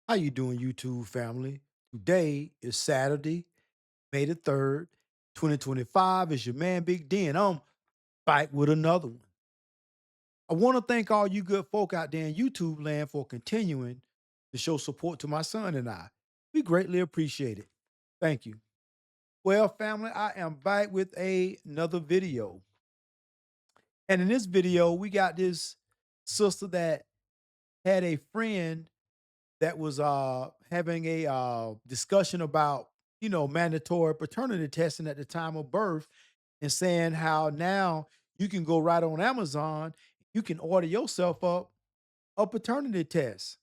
How you doing, YouTube family? Today is Saturday, May the 3rd, 2025. It's your man Big D, and I'm back with another one. I want to thank all you good folk out there in YouTube land for continuing to show support to my son and I. We greatly appreciate it. Thank you. Well, family, I am back with another video. And in this video, we got this sister that had a friend that was having a discussion about mandatory paternity testing at the time of birth, and saying how now you can go right on Amazon, you can order yourself up a paternity test.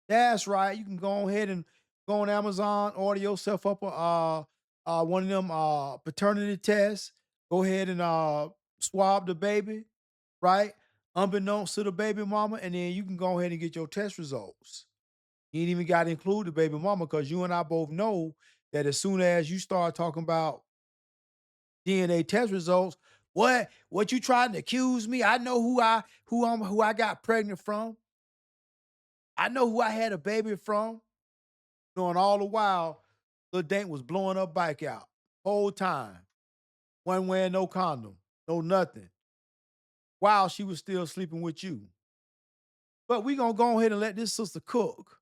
That's right, you can go ahead and go on Amazon, order yourself up a one of them paternity tests. Go ahead and swab the baby, right, unbeknownst to the baby mama, and then you can go ahead and get your test results. You ain't even got to include the baby mama, because you and I both know that as soon as you start talking about DNA test results, what you trying to accuse me? I know who I got pregnant from. I know who I had a baby from. Knowing all the while, little Dank was blowing her bike out whole time. Wasn't wearing no condom, no nothing. While she was still sleeping with you. But we gonna go ahead and let this sister cook.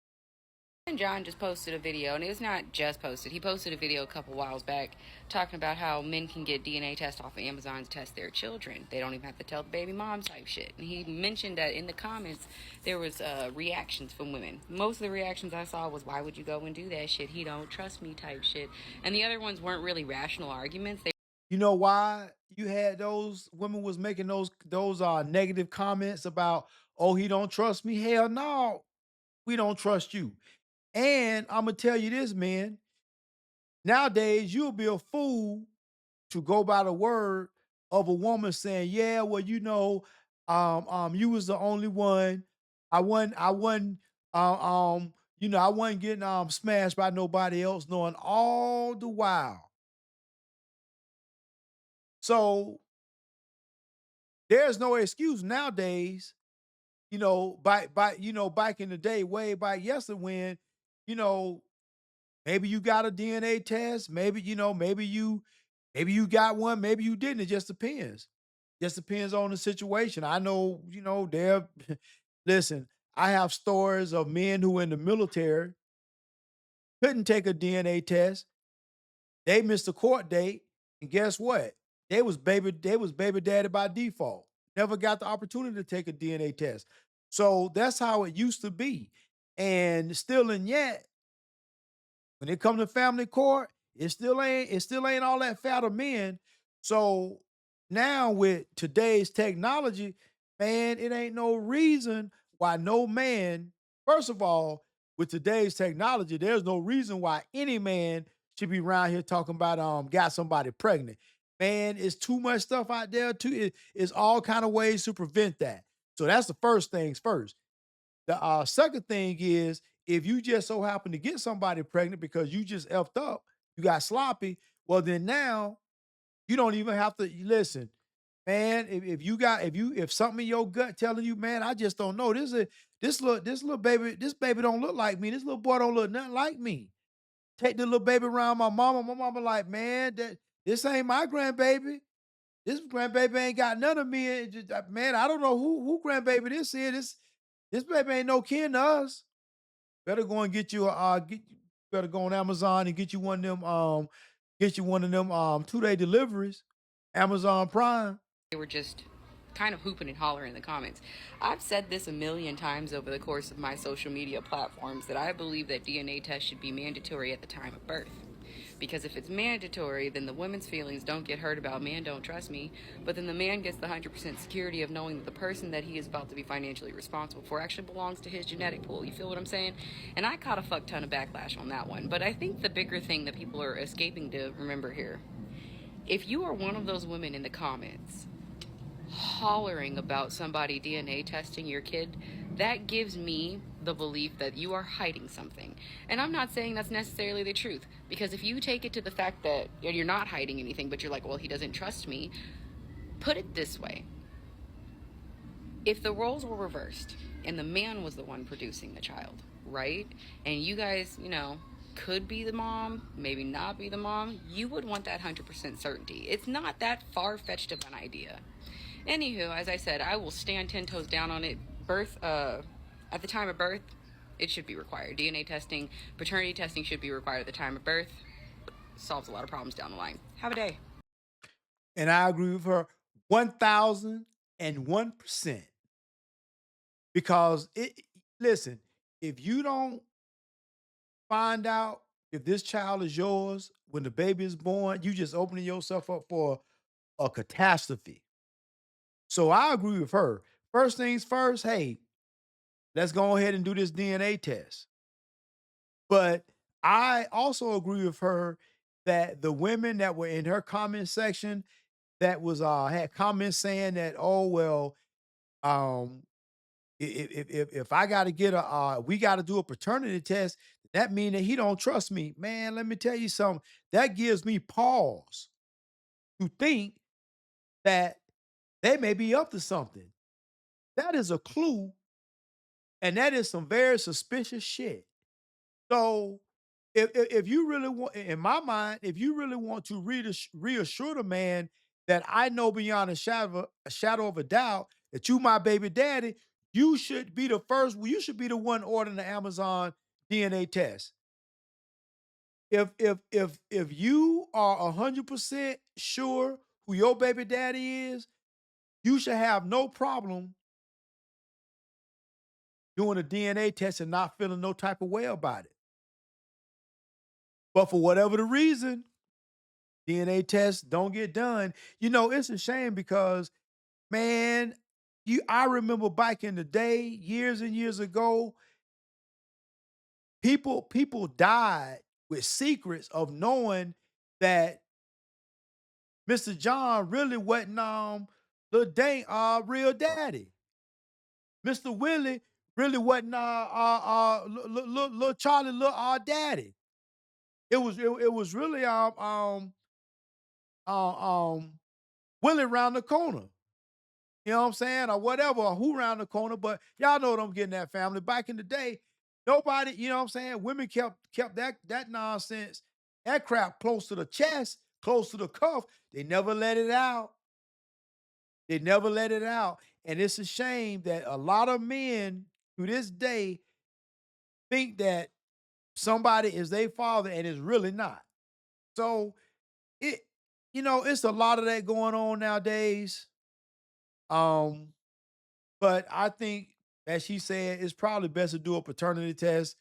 And John just posted a video, and it was not just posted. He posted a video a couple whiles back talking about how men can get DNA tests off of Amazon to test their children. They don't even have to tell the baby mom type shit. And he mentioned that in the comments there was reactions from women. Most of the reactions I saw was, "Why would you go and do that shit? He don't trust me" type shit. And the other ones weren't really rational arguments. You know why you had those women was making those negative comments about, "Oh, he don't trust me." Hell no, we don't trust you. And Imma tell you this, man, nowadays you'll be a fool to go by the word of a woman saying, "Yeah, well, you was the only one. I wasn't getting smashed by nobody else," knowing all the while. So there's no excuse nowadays, back in the day, way back yesterday when, you know, maybe you got a DNA test, maybe you got one, maybe you didn't. It just depends. Just depends on the situation. I know, there listen, I have stories of men who in the military couldn't take a DNA test. They missed a court date, and guess what? They was baby daddy by default. Never got the opportunity to take a DNA test. So that's how it used to be. And still and yet, when it come to family court, it still ain't all that fat of men. So now with today's technology, man, it ain't no reason why no man, first of all, with today's technology, there's no reason why any man should be around here talking about got somebody pregnant. Man, it's too much stuff out there too. It's all kind of ways to prevent that. So that's the first things first. The second thing is, if you just so happen to get somebody pregnant because you just effed up, you got sloppy, well, then now you don't even have to listen. Man, if something in your gut telling you, man, I just don't know. This little baby don't look like me. This little boy don't look nothing like me. Take the little baby around my mama. My mama like, man, this ain't my grandbaby. This grandbaby ain't got none of me. Man, I don't know who grandbaby this is. This baby ain't no kin to us. Better go and get you a better go on Amazon and get you one of them 2-day deliveries. Amazon Prime. They were just kind of hooping and hollering in the comments. I've said this a million times over the course of my social media platforms that I believe that DNA tests should be mandatory at the time of birth. Because if it's mandatory, then the woman's feelings don't get hurt about "man don't trust me," but then the man gets the 100% security of knowing that the person that he is about to be financially responsible for actually belongs to his genetic pool. You feel what I'm saying? And I caught a fuck ton of backlash on that one. But I think the bigger thing that people are escaping to remember here, if you are one of those women in the comments hollering about somebody DNA testing your kid, that gives me the belief that you are hiding something. And I'm not saying that's necessarily the truth, because if you take it to the fact that you're not hiding anything, but you're like, well, he doesn't trust me, put it this way. If the roles were reversed and the man was the one producing the child, right? And you guys, could be the mom, maybe not be the mom, you would want that 100% certainty. It's not that far fetched of an idea. Anywho, as I said, I will stand 10 toes down on it. At the time of birth, it should be required. DNA testing, paternity testing should be required at the time of birth. Solves a lot of problems down the line. Have a day. And I agree with her 1001%. Because listen, if you don't find out if this child is yours when the baby is born, you just opening yourself up for a catastrophe. So I agree with her. First things first, hey, let's go ahead and do this DNA test. But I also agree with her that the women that were in her comment section that was had comments saying that, oh well, um, if I got to get a we got to do a paternity test, that mean that he don't trust me. Man, let me tell you something. That gives me pause to think that they may be up to something. That is a clue, and that is some very suspicious shit. So, if you really want, in my mind, if you really want to reassure the man that I know beyond a shadow of a doubt that you my baby daddy, you should be the first. Well, you should be the one ordering the Amazon DNA test. If you are 100% sure who your baby daddy is, you should have no problem doing a DNA test and not feeling no type of way about it. But for whatever the reason, DNA tests don't get done. It's a shame because, man, I remember back in the day, years and years ago, people died with secrets of knowing that Mr. John really wasn't the dang real daddy. Mr. Willie really wasn't little Charlie little daddy. It was really Willie around the corner. You know what I'm saying? Or whatever, or who around the corner, but y'all know what I'm getting at, family. Back in the day, nobody, you know what I'm saying? Women kept that nonsense, that crap close to the chest, close to the cuff. They never let it out. They never let it out. And it's a shame that a lot of men to this day think that somebody is their father and it's really not. So it, it's a lot of that going on nowadays. Um, But I think, as she said, it's probably best to do a paternity test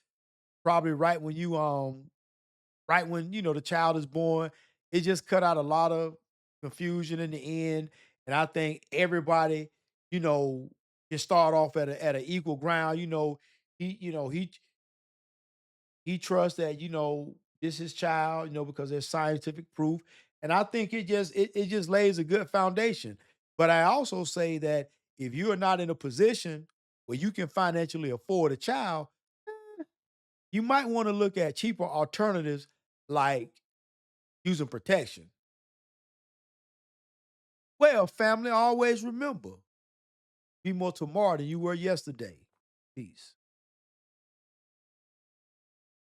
probably right when the child is born. It just cut out a lot of confusion in the end, and I think everybody, you know, can start off at an equal ground. He you know he trusts that this is child, because there's scientific proof, and I think it just lays a good foundation. But I also say that if you are not in a position where you can financially afford a child, you might want to look at cheaper alternatives like using protection. Well, family, always remember, be more tomorrow than you were yesterday. Peace.